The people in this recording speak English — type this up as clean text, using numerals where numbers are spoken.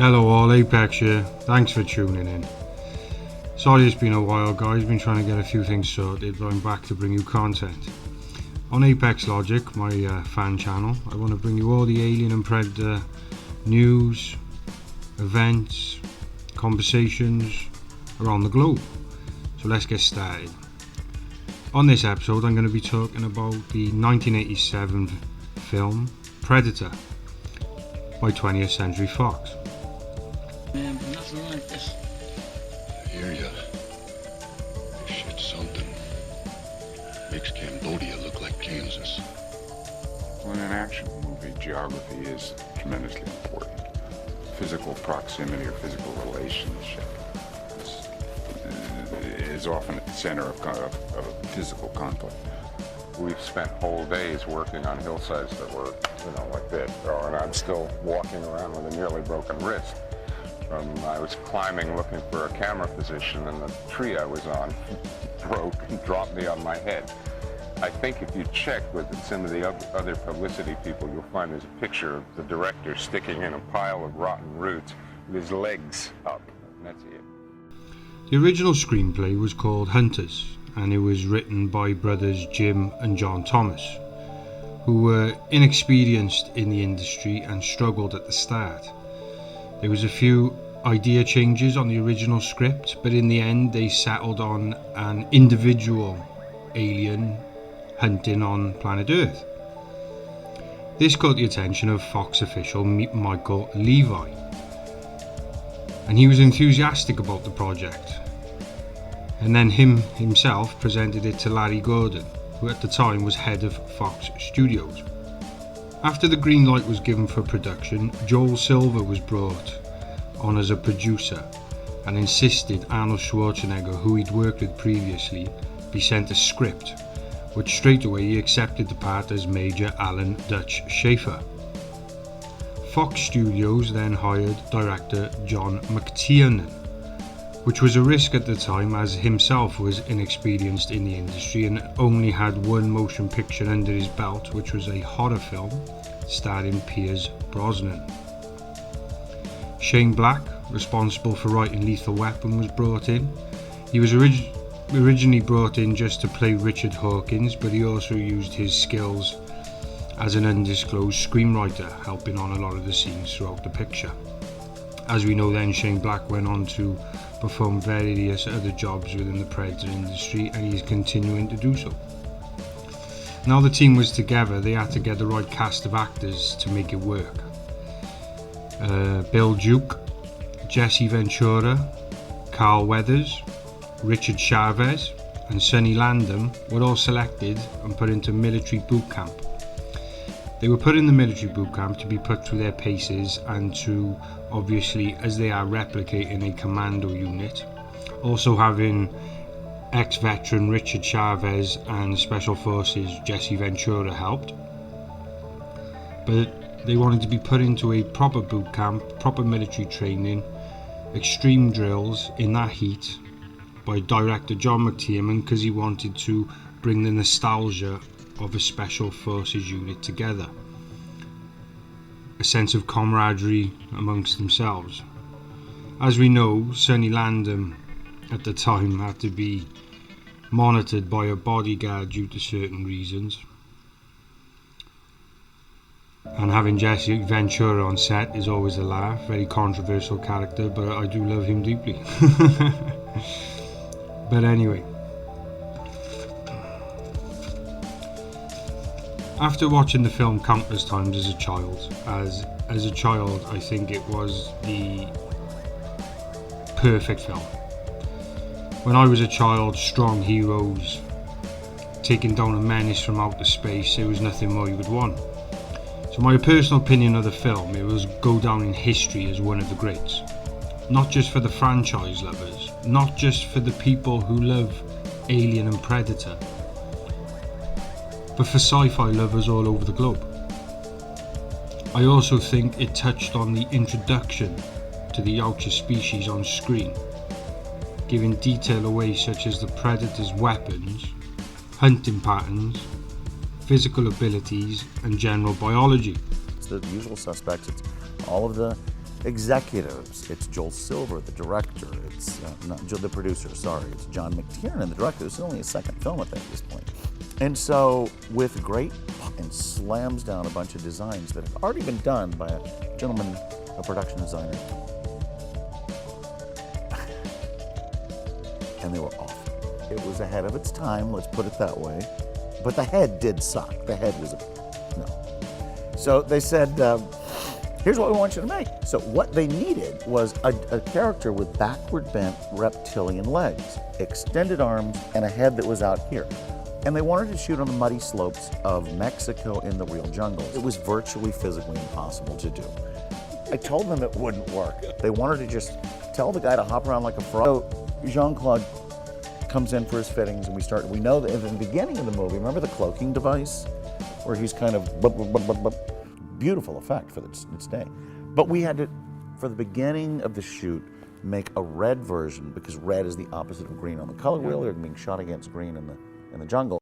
Hello all, Apex here. Thanks for tuning in. Sorry it's been a while guys, been trying to get a few things sorted, but I'm back to bring you content. On Apex Logic, my fan channel, I want to bring you all the Alien and Predator news, events, conversations around the globe. So let's get started. On this episode I'm going to be talking about the 1987 film Predator by 20th Century Fox. Man, nothing like this. I hear ya. This shit's something. Makes Cambodia look like Kansas. Well, in an action movie, geography is tremendously important. Physical proximity or physical relationship is often at the center of a physical conflict. We've spent whole days working on hillsides that were, like this. And I'm still walking around with a nearly broken wrist. I was climbing looking for a camera position, and the tree I was on broke and dropped me on my head. I think if you check with some of the other publicity people, you'll find there's a picture of the director sticking in a pile of rotten roots with his legs up. And that's it. The original screenplay was called Hunters, and it was written by brothers Jim and John Thomas, who were inexperienced in the industry and struggled at the start. There was a few idea changes on the original script, but in the end they settled on an individual alien hunting on planet Earth. This caught the attention of Fox official Michael Levi, and he was enthusiastic about the project, and then himself presented it to Larry Gordon, who at the time was head of Fox Studios. After the green light was given for production, Joel Silver was brought on as a producer and insisted Arnold Schwarzenegger, who he'd worked with previously, be sent a script, which straight away he accepted the part as Major Alan Dutch Schaefer. Fox Studios then hired director John McTiernan, which was a risk at the time as himself was inexperienced in the industry and only had one motion picture under his belt, which was a horror film starring Pierce Brosnan. Shane Black, responsible for writing Lethal Weapon, was brought in. He was originally brought in just to play Richard Hawkins, but he also used his skills as an undisclosed screenwriter, helping on a lot of the scenes throughout the picture. As we know then, Shane Black went on to perform various other jobs within the Predator industry, and he's continuing to do so. Now the team was together, they had to get the right cast of actors to make it work. Bill Duke, Jesse Ventura, Carl Weathers, Richard Chavez and Sonny Landham were all selected and put into military boot camp. They were put in the military boot camp to be put through their paces and to, obviously, as they are replicating a commando unit, also having ex-veteran Richard Chavez and Special Forces Jesse Ventura helped. But they wanted to be put into a proper boot camp, proper military training, extreme drills in that heat by director John McTiernan, because he wanted to bring the nostalgia of a Special Forces unit together, a sense of camaraderie amongst themselves. As we know, Sonny Landham at the time had to be monitored by a bodyguard due to certain reasons, and having Jesse Ventura on set is always a laugh. Very controversial character, but I do love him deeply. But anyway, after watching the film countless times as a child, I think it was the perfect film. When I was a child, strong heroes taking down a menace from outer space, there was nothing more you would want. So my personal opinion of the film, it will go down in history as one of the greats. Not just for the franchise lovers, not just for the people who love Alien and Predator, but for sci-fi lovers all over the globe. I also think it touched on the introduction to the outer species on screen, giving detail away such as the Predator's weapons, hunting patterns, physical abilities and general biology. It's the usual suspects. It's all of the executives. It's Joel Silver, the director. It's not Joel, the producer, sorry. It's John McTiernan, the director. This is only his second film at this point. And so, with great and slams down a bunch of designs that have already been done by a gentleman, a production designer. And they were awful. It was ahead of its time, let's put it that way. But the head did suck. The head was no. So they said, here's what we want you to make. So what they needed was a character with backward bent reptilian legs, extended arms, and a head that was out here. And they wanted to shoot on the muddy slopes of Mexico in the real jungle. It was virtually physically impossible to do. I told them it wouldn't work. They wanted to just tell the guy to hop around like a frog. So Jean-Claude comes in for his fittings, and we know that in the beginning of the movie, remember the cloaking device? Where he's kind of, beautiful effect for its day. But we had to, for the beginning of the shoot, make a red version, because red is the opposite of green on the color wheel. They're being shot against green in the jungle.